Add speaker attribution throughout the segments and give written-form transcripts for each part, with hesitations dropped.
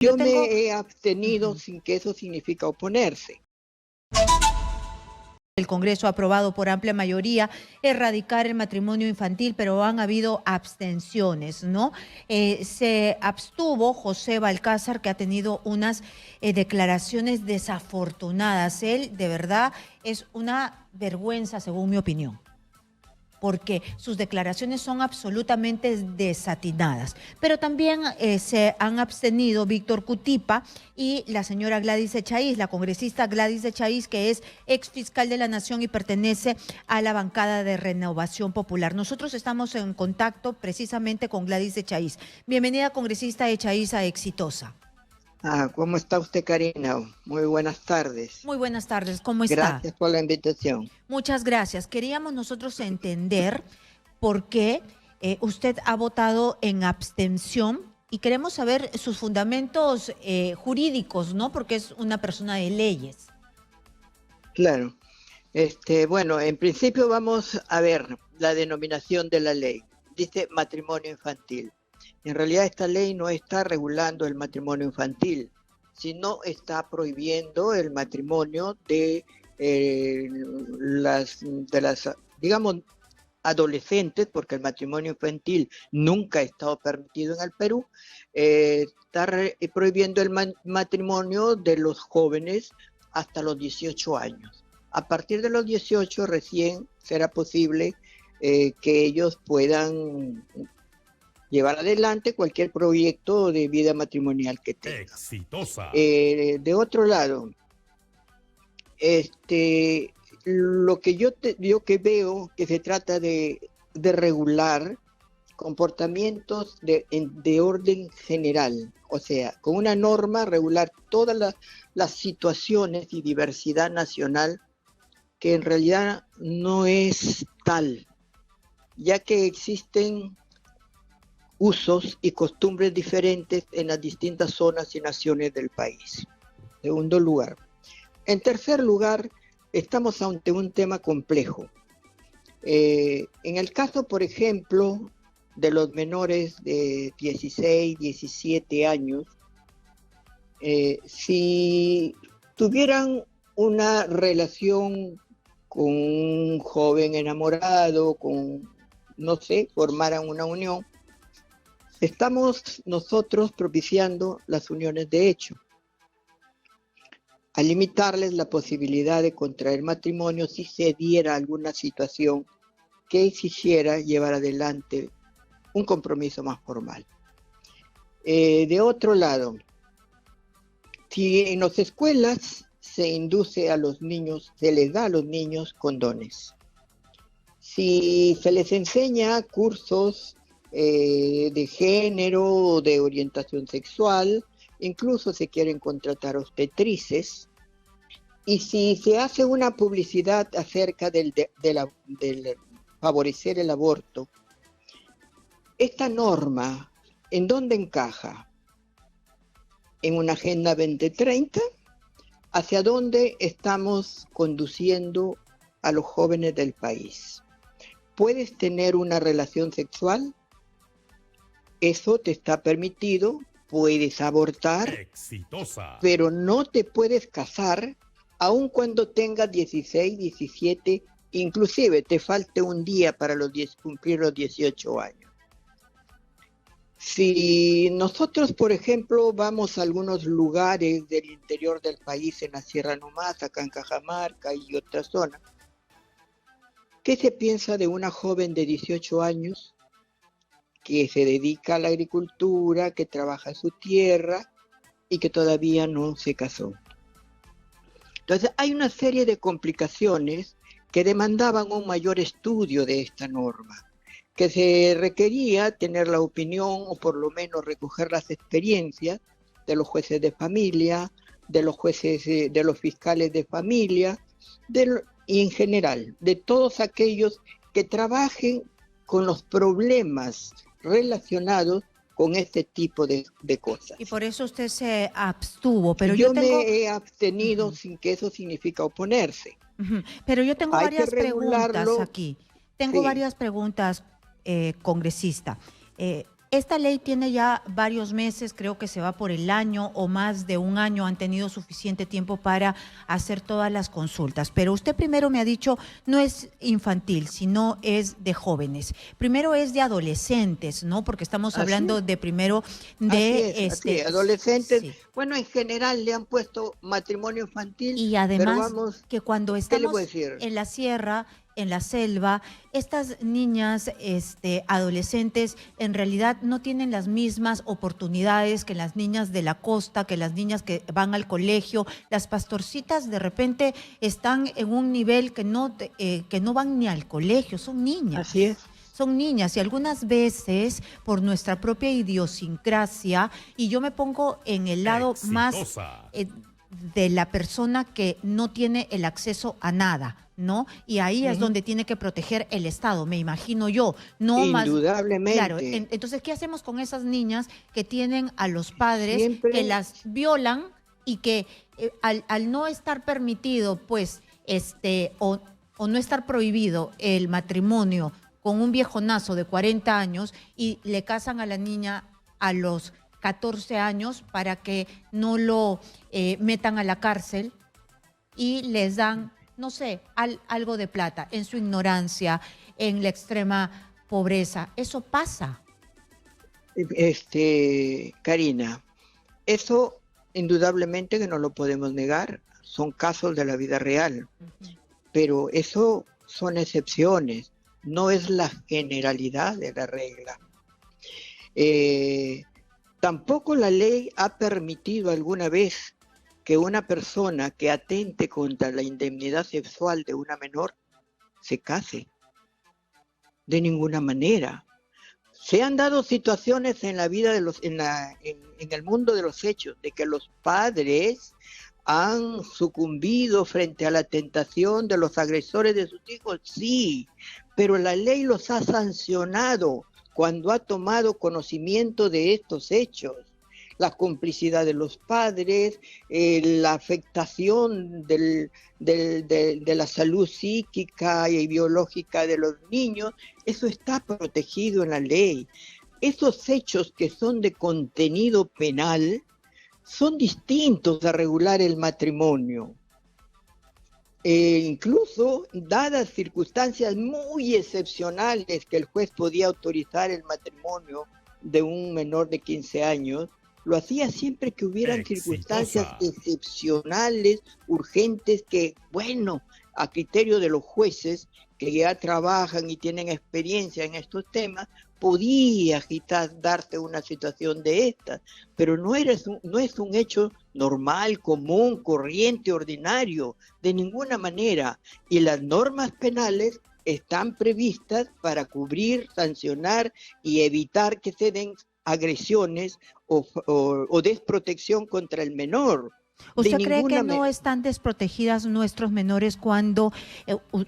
Speaker 1: Yo me he abstenido sin que eso significa oponerse.
Speaker 2: El Congreso ha aprobado por amplia mayoría erradicar el matrimonio infantil, pero han habido abstenciones, ¿no? Se abstuvo José Balcázar, que ha tenido unas declaraciones desafortunadas. Él, de verdad, es una vergüenza, según mi opinión, porque sus declaraciones son absolutamente desatinadas. Pero también se han abstenido Víctor Cutipa y la señora Gladys Echaíz, la congresista Gladys Echaíz, que es ex fiscal de la Nación y pertenece a la bancada de Renovación Popular. Nosotros estamos en contacto precisamente con Gladys Echaíz. Bienvenida, congresista Echaíz, a Exitosa.
Speaker 1: ¿Cómo está usted, Karina? Muy buenas tardes.
Speaker 2: Muy buenas tardes, ¿cómo está?
Speaker 1: Gracias por la invitación.
Speaker 2: Muchas gracias. Queríamos nosotros entender por qué usted ha votado en abstención y queremos saber sus fundamentos jurídicos, ¿no? Porque es una persona de leyes.
Speaker 1: Claro. Bueno, en principio vamos a ver la denominación de la ley. Dice matrimonio infantil. En realidad esta ley no está regulando el matrimonio infantil, sino está prohibiendo el matrimonio de las, digamos, adolescentes, porque el matrimonio infantil nunca ha estado permitido en el Perú. Está prohibiendo el matrimonio de los jóvenes hasta los 18 años. A partir de los 18 recién será posible que ellos puedan llevar adelante cualquier proyecto de vida matrimonial que tenga.
Speaker 3: Exitosa.
Speaker 1: De otro lado, lo que yo que veo que se trata de regular comportamientos de orden general, o sea, con una norma regular todas las situaciones y diversidad nacional, que en realidad no es tal, ya que existen usos y costumbres diferentes en las distintas zonas y naciones del país. Segundo lugar. En tercer lugar, estamos ante un tema complejo. En el caso, por ejemplo, de los menores de 16, 17 años, si tuvieran una relación con un joven enamorado, no sé, formaran una unión, estamos nosotros propiciando las uniones de hecho, al limitarles la posibilidad de contraer matrimonio si se diera alguna situación que exigiera llevar adelante un compromiso más formal. De otro lado, si en las escuelas se induce a los niños, se les da a los niños condones, si se les enseña cursos de género, de orientación sexual, incluso se quieren contratar obstetrices, y si se hace una publicidad acerca del favorecer el aborto, esta norma, ¿en dónde encaja? ¿En una Agenda 2030? ¿Hacia dónde estamos conduciendo a los jóvenes del país? ¿Puedes tener una relación sexual? Eso te está permitido, puedes abortar.
Speaker 3: Exitosa.
Speaker 1: Pero no te puedes casar aun cuando tengas 16, 17, inclusive te falte un día para cumplir los 18 años. Si nosotros, por ejemplo, vamos a algunos lugares del interior del país, en la Sierra Numasa, acá en Cajamarca y otras zonas, ¿qué se piensa de una joven de 18 años que se dedica a la agricultura, que trabaja en su tierra y que todavía no se casó? Entonces hay una serie de complicaciones que demandaban un mayor estudio de esta norma, que se requería tener la opinión o por lo menos recoger las experiencias de los jueces de familia, de los jueces, de los fiscales de familia, y en general, de todos aquellos que trabajen con los problemas relacionados con este tipo de cosas.
Speaker 2: Y por eso usted se abstuvo, pero
Speaker 1: yo me he abstenido sin que eso significa oponerse.
Speaker 2: Pero yo tengo varias preguntas aquí. Tengo
Speaker 1: Sí.
Speaker 2: varias preguntas, congresista. Esta ley tiene ya varios meses, creo que se va por el año o más de un año, han tenido suficiente tiempo para hacer todas las consultas. Pero usted primero me ha dicho, no es infantil, sino es de jóvenes. Primero es de adolescentes, ¿no? Porque estamos hablando de primero de...
Speaker 1: así es, adolescentes.
Speaker 2: Sí.
Speaker 1: Bueno, en general le han puesto matrimonio infantil.
Speaker 2: Y además
Speaker 1: pero vamos,
Speaker 2: que cuando
Speaker 1: ¿qué le
Speaker 2: estamos
Speaker 1: voy a decir?
Speaker 2: en la sierra, en la selva, estas niñas adolescentes en realidad no tienen las mismas oportunidades que las niñas de la costa, que las niñas que van al colegio. Las pastorcitas de repente están en un nivel que no van ni al colegio, son niñas.
Speaker 1: Así es.
Speaker 2: Son niñas y algunas veces por nuestra propia idiosincrasia, y yo me pongo en el lado más de la persona que no tiene el acceso a nada, ¿no? Y ahí es donde tiene que proteger el Estado, me imagino yo. No
Speaker 1: indudablemente.
Speaker 2: Claro, entonces, ¿qué hacemos con esas niñas que tienen a los padres
Speaker 1: Siempre
Speaker 2: que las violan y que al no estar permitido, pues, o no estar prohibido el matrimonio con un viejonazo de 40 años y le casan a la niña a los 14 años para que no lo metan a la cárcel y les dan, no sé, algo de plata en su ignorancia, en la extrema pobreza? Eso pasa.
Speaker 1: Karina, eso indudablemente que no lo podemos negar, son casos de la vida real, pero eso son excepciones, no es la generalidad de la regla. Tampoco la ley ha permitido alguna vez que una persona que atente contra la indemnidad sexual de una menor se case. De ninguna manera. Se han dado situaciones en la vida en el mundo de los hechos, de que los padres han sucumbido frente a la tentación de los agresores de sus hijos, sí, pero la ley los ha sancionado cuando ha tomado conocimiento de estos hechos. La complicidad de los padres, la afectación de la salud psíquica y biológica de los niños, eso está protegido en la ley. Esos hechos que son de contenido penal son distintos a regular el matrimonio. Incluso, dadas circunstancias muy excepcionales que el juez podía autorizar el matrimonio de un menor de 15 años, lo hacía siempre que hubieran circunstancias excepcionales, urgentes, que, bueno, a criterio de los jueces que ya trabajan y tienen experiencia en estos temas, podía darse una situación de estas, pero no es un hecho normal, común, corriente, ordinario, de ninguna manera. Y las normas penales están previstas para cubrir, sancionar y evitar que se den agresiones o desprotección contra el menor.
Speaker 2: ¿Usted cree que no están desprotegidas nuestros menores cuando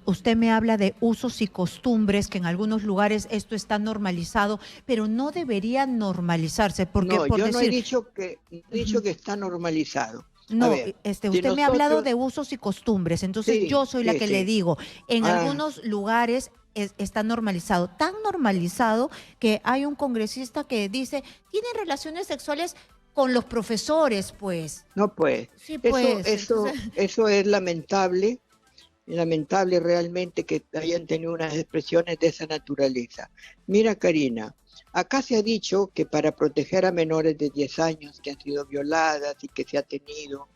Speaker 2: usted me habla de usos y costumbres, que en algunos lugares esto está normalizado, pero no debería normalizarse? Porque,
Speaker 1: no, yo no he dicho que está normalizado.
Speaker 2: No, usted me ha hablado de usos y costumbres, entonces sí, yo soy la que le digo, en algunos lugares está normalizado, tan normalizado que hay un congresista que dice, tienen relaciones sexuales con los profesores, pues.
Speaker 1: No, pues.
Speaker 2: Sí, pues.
Speaker 1: Eso es lamentable realmente que hayan tenido unas expresiones de esa naturaleza. Mira, Karina, acá se ha dicho que para proteger a menores de 10 años que han sido violadas y que se ha tenido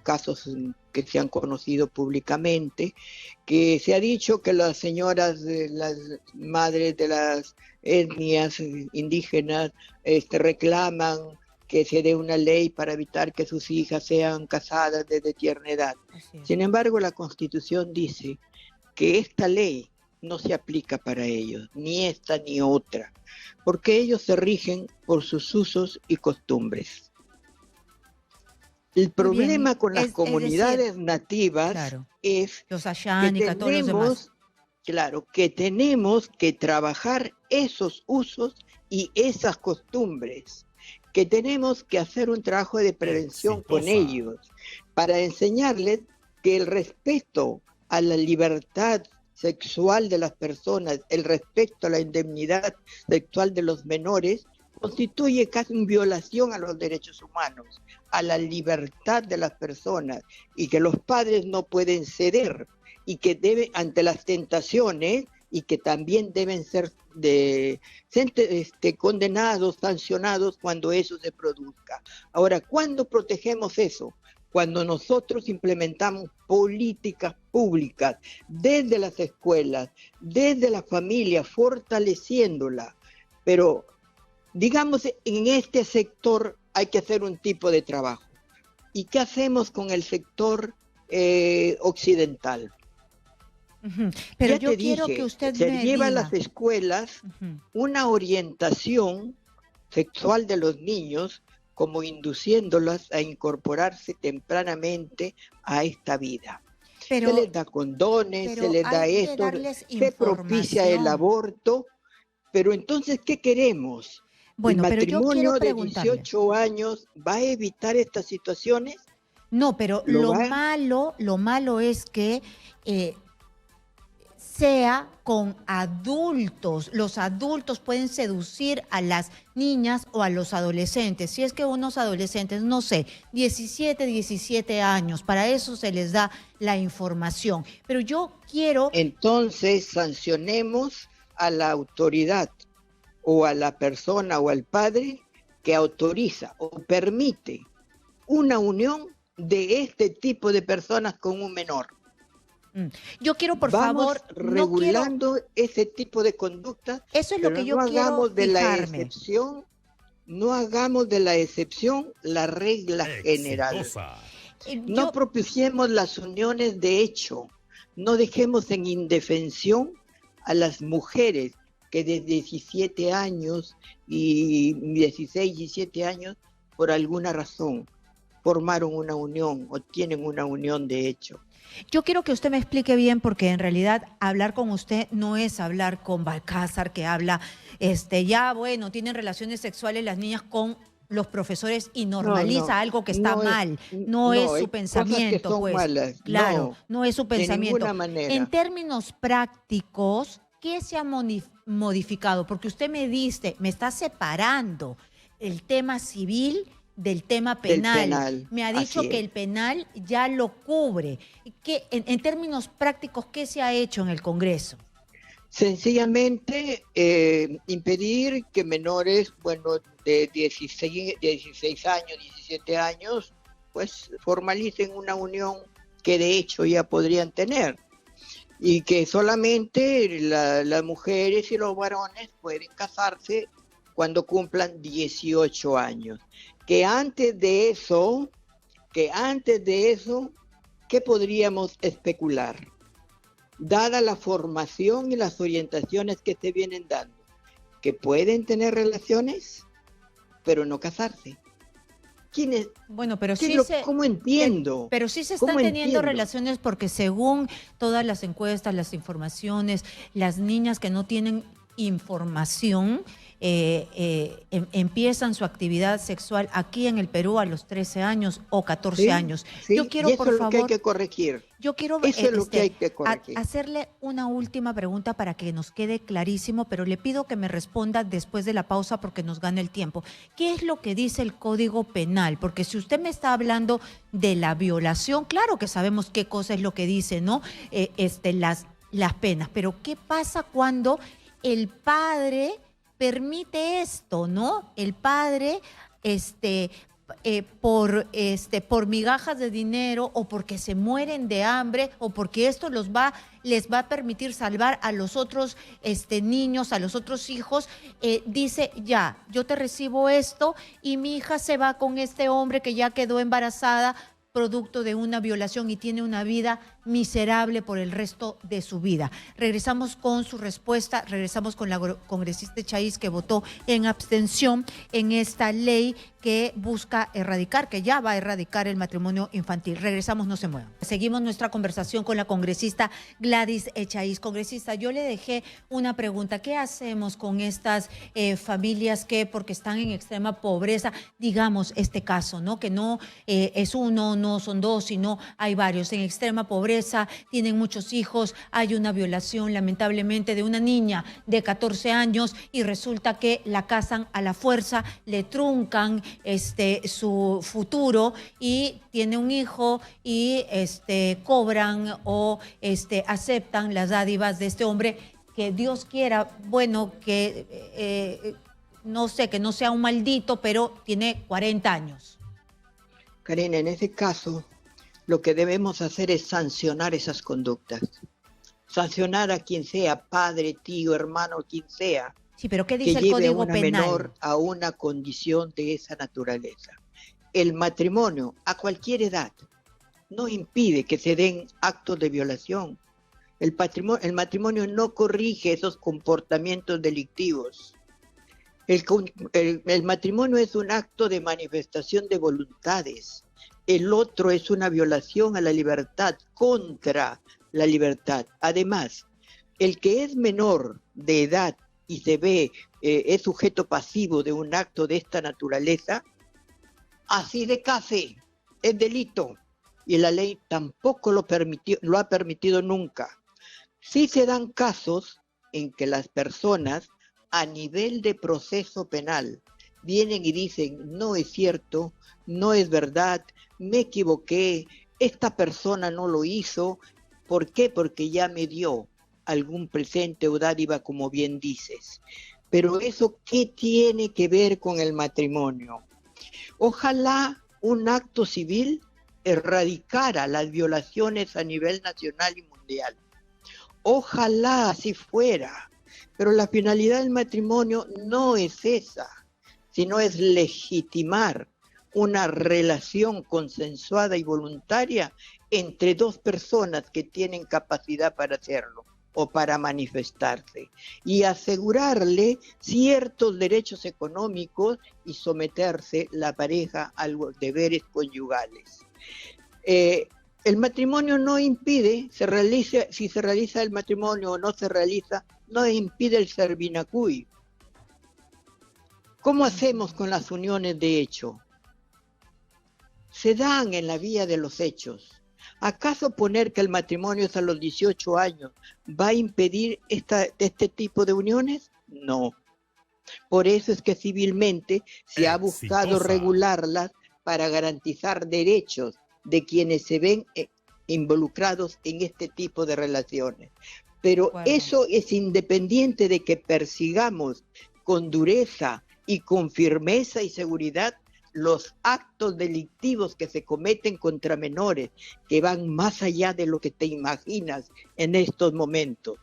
Speaker 1: casos que se han conocido públicamente, que se ha dicho que las señoras, las madres de las etnias indígenas reclaman que se dé una ley para evitar que sus hijas sean casadas desde tierna edad. Sin embargo, la Constitución dice que esta ley no se aplica para ellos, ni esta ni otra, porque ellos se rigen por sus usos y costumbres. El problema con las comunidades nativas es
Speaker 2: los Ashánica, todos los demás.
Speaker 1: Claro, que tenemos que trabajar esos usos y esas costumbres, que tenemos que hacer un trabajo de prevención con ellos para enseñarles que el respeto a la libertad sexual de las personas, el respeto a la indemnidad sexual de los menores constituye casi una violación a los derechos humanos, a la libertad de las personas, y que los padres no pueden ceder, y que deben, ante las tentaciones, y que también deben ser condenados, sancionados cuando eso se produzca. Ahora, ¿cuándo protegemos eso? Cuando nosotros implementamos políticas públicas desde las escuelas, desde la familia, fortaleciéndola. Pero, digamos, en este sector hay que hacer un tipo de trabajo. ¿Y qué hacemos con el sector occidental?
Speaker 2: Pero
Speaker 1: ya
Speaker 2: yo
Speaker 1: te
Speaker 2: quiero
Speaker 1: dije,
Speaker 2: que usted
Speaker 1: se
Speaker 2: me
Speaker 1: lleva a
Speaker 2: diga.
Speaker 1: las escuelas una orientación sexual de los niños, como induciéndolas a incorporarse tempranamente a esta vida. Se les da condones, se les da
Speaker 2: hay que
Speaker 1: esto,
Speaker 2: darles
Speaker 1: se propicia el
Speaker 2: información.
Speaker 1: aborto, pero entonces, ¿qué queremos? ¿El
Speaker 2: Bueno, pero yo quiero
Speaker 1: matrimonio de
Speaker 2: preguntarle.
Speaker 1: 18 años va a evitar estas situaciones?
Speaker 2: No, pero
Speaker 1: ¿Lo va?
Speaker 2: lo malo es que sea con adultos. Los adultos pueden seducir a las niñas o a los adolescentes. Si es que unos adolescentes, no sé, 17 años, para eso se les da la información. Pero yo quiero...
Speaker 1: Entonces sancionemos a la autoridad o a la persona o al padre que autoriza o permite una unión de este tipo de personas con un menor.
Speaker 2: Yo quiero, por
Speaker 1: Vamos
Speaker 2: favor,
Speaker 1: regulando ese tipo de conductas.
Speaker 2: Eso es lo que yo quiero fijarme.
Speaker 1: No hagamos de la excepción la regla general. No propiciemos las uniones de hecho. No dejemos en indefensión a las mujeres que de 17 años y 16, 17 años, por alguna razón, formaron una unión o tienen una unión de hecho.
Speaker 2: Yo quiero que usted me explique bien, porque en realidad hablar con usted no es hablar con Balcázar, que habla, ya bueno, tienen relaciones sexuales las niñas con los profesores y normaliza algo que está mal. No es su pensamiento,
Speaker 1: cosas que son
Speaker 2: pues.
Speaker 1: malas.
Speaker 2: Claro, no es su pensamiento.
Speaker 1: De ninguna manera.
Speaker 2: En términos prácticos, ¿qué se ha modificado? Porque usted me dice, me está separando el tema civil del tema penal. Me ha dicho que el penal ya lo cubre. En términos prácticos, ¿qué se ha hecho en el Congreso?
Speaker 1: Sencillamente impedir que menores, de 16 años, 17 años, pues formalicen una unión que de hecho ya podrían tener. Y que solamente las mujeres y los varones pueden casarse cuando cumplan 18 años. Que antes de eso, ¿qué podríamos especular? Dada la formación y las orientaciones que se vienen dando, que pueden tener relaciones, pero no casarse. ¿Quiénes?
Speaker 2: Bueno, pero
Speaker 1: ¿Cómo entiendo?
Speaker 2: Pero sí se están teniendo relaciones, porque según todas las encuestas, las informaciones, las niñas que no tienen información empiezan su actividad sexual aquí en el Perú a los 13 años o 14 años.
Speaker 1: Sí,
Speaker 2: yo quiero,
Speaker 1: y eso
Speaker 2: por
Speaker 1: es lo
Speaker 2: favor,
Speaker 1: que hay que corregir.
Speaker 2: Yo quiero
Speaker 1: eso es lo que hay que corregir.
Speaker 2: Hacerle una última pregunta para que nos quede clarísimo, pero le pido que me responda después de la pausa porque nos gana el tiempo. ¿Qué es lo que dice el Código Penal? Porque si usted me está hablando de la violación, claro que sabemos qué cosa es lo que dice, ¿no? Las penas, pero ¿qué pasa cuando el padre permite esto, ¿no? El padre, por migajas de dinero, o porque se mueren de hambre, o porque esto les va a permitir salvar a los otros niños, a los otros hijos, dice, ya, yo te recibo esto y mi hija se va con este hombre que ya quedó embarazada producto de una violación y tiene una vida miserable por el resto de su vida. Regresamos con su respuesta, regresamos con la congresista Echaiz, que votó en abstención en esta ley que busca erradicar, que ya va a erradicar el matrimonio infantil. Regresamos, no se muevan. Seguimos nuestra conversación con la congresista Gladys Echaiz. Congresista, yo le dejé una pregunta. ¿Qué hacemos con estas familias que, porque están en extrema pobreza, digamos este caso, ¿no? Que no es uno, no son dos, sino hay varios en extrema pobreza, naturaleza, tienen muchos hijos, hay una violación lamentablemente de una niña de 14 años y resulta que la casan a la fuerza, le truncan su futuro y tiene un hijo y cobran o aceptan las dádivas de este hombre, que Dios quiera, bueno, que no sé, que no sea un maldito, pero tiene 40 años.
Speaker 1: Karina, en ese caso, lo que debemos hacer es sancionar esas conductas. Sancionar a quien sea, padre, tío, hermano, quien sea,
Speaker 2: Sí, pero ¿qué
Speaker 1: que
Speaker 2: dice el
Speaker 1: lleve a
Speaker 2: Código
Speaker 1: una
Speaker 2: Penal?
Speaker 1: menor a una condición de esa naturaleza. El matrimonio, a cualquier edad, no impide que se den actos de violación. El matrimonio no corrige esos comportamientos delictivos. El matrimonio es un acto de manifestación de voluntades. El otro es una violación a la libertad, contra la libertad. Además, el que es menor de edad y se ve, es sujeto pasivo de un acto de esta naturaleza, así de case, es delito. Y la ley tampoco lo ha permitido nunca. Sí se dan casos en que las personas a nivel de proceso penal vienen y dicen, no es cierto, no es verdad, me equivoqué, esta persona no lo hizo. ¿Por qué? Porque ya me dio algún presente o dádiva, como bien dices. Pero eso, ¿qué tiene que ver con el matrimonio? Ojalá un acto civil erradicara las violaciones a nivel nacional y mundial. Ojalá así fuera, pero la finalidad del matrimonio no es esa, sino es legitimar una relación consensuada y voluntaria entre dos personas que tienen capacidad para hacerlo o para manifestarse, y asegurarle ciertos derechos económicos y someterse la pareja a los deberes conyugales. El matrimonio no impide, si se realiza el matrimonio o no se realiza, no impide el servinacuy. ¿Cómo hacemos con las uniones de hecho? Se dan en la vía de los hechos. ¿Acaso poner que el matrimonio es a los 18 años va a impedir este tipo de uniones? No. Por eso es que civilmente se ha buscado regularlas para garantizar derechos de quienes se ven involucrados en este tipo de relaciones. Pero eso es independiente de que persigamos con dureza y con firmeza y seguridad los actos delictivos que se cometen contra menores, que van más allá de lo que te imaginas en estos momentos.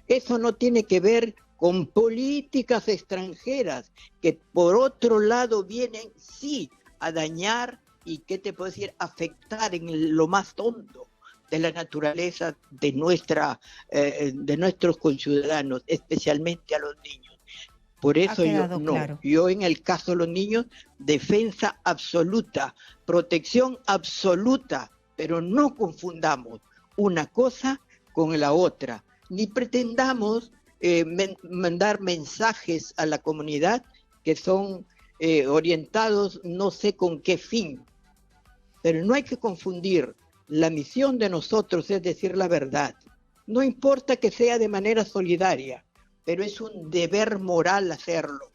Speaker 1: Eso no tiene que ver con políticas extranjeras, que por otro lado vienen, sí, a dañar y, ¿qué te puedo decir?, afectar en lo más hondo de la naturaleza de nuestros conciudadanos, especialmente a los niños. Por eso yo en el caso de los niños, defensa absoluta, protección absoluta, pero no confundamos una cosa con la otra, ni pretendamos mandar mensajes a la comunidad que son orientados no sé con qué fin. Pero no hay que confundir. La misión de nosotros es decir la verdad. No importa que sea de manera solidaria, pero es un deber moral hacerlo.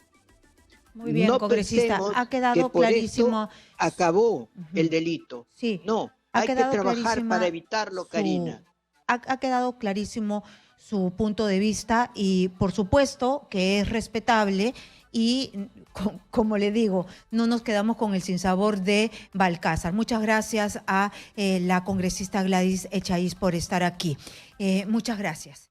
Speaker 2: Muy bien, no congresista, ha quedado clarísimo.
Speaker 1: Acabó el delito.
Speaker 2: Sí,
Speaker 1: no, hay que trabajar para evitarlo, Karina.
Speaker 2: Ha quedado clarísimo su punto de vista y por supuesto que es respetable y, como le digo, no nos quedamos con el sinsabor de Balcázar. Muchas gracias a la congresista Gladys Echaíz por estar aquí. Muchas gracias.